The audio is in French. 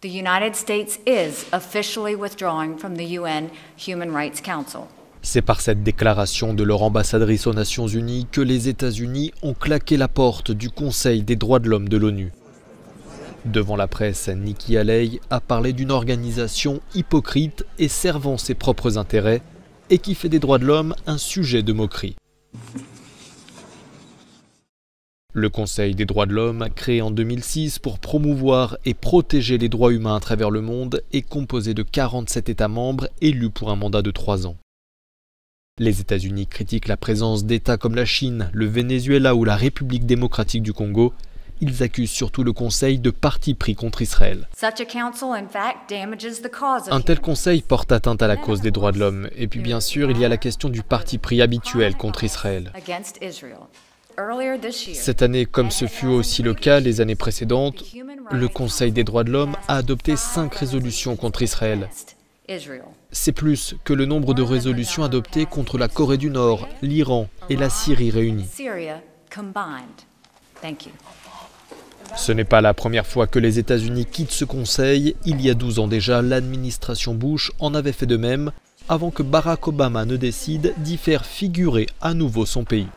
The United States is officially withdrawing from the UN Human Rights Council. C'est par cette déclaration de leur ambassadrice aux Nations Unies que les États-Unis ont claqué la porte du Conseil des droits de l'homme de l'ONU. Devant la presse, Nikki Haley a parlé d'une organisation hypocrite et servant ses propres intérêts et qui fait des droits de l'homme un sujet de moquerie. Le Conseil des droits de l'homme, créé en 2006 pour promouvoir et protéger les droits humains à travers le monde, est composé de 47 États membres élus pour un mandat de 3 ans. Les États-Unis critiquent la présence d'États comme la Chine, le Venezuela ou la République démocratique du Congo. Ils accusent surtout le Conseil de parti pris contre Israël. Un tel conseil porte atteinte à la cause des droits de l'homme. Et puis bien sûr, il y a la question du parti pris habituel contre Israël. Cette année, comme ce fut aussi le cas les années précédentes, le Conseil des droits de l'homme a adopté 5 résolutions contre Israël. C'est plus que le nombre de résolutions adoptées contre la Corée du Nord, l'Iran et la Syrie réunies. Ce n'est pas la première fois que les États-Unis quittent ce conseil. Il y a 12 ans déjà, l'administration Bush en avait fait de même, avant que Barack Obama ne décide d'y faire figurer à nouveau son pays.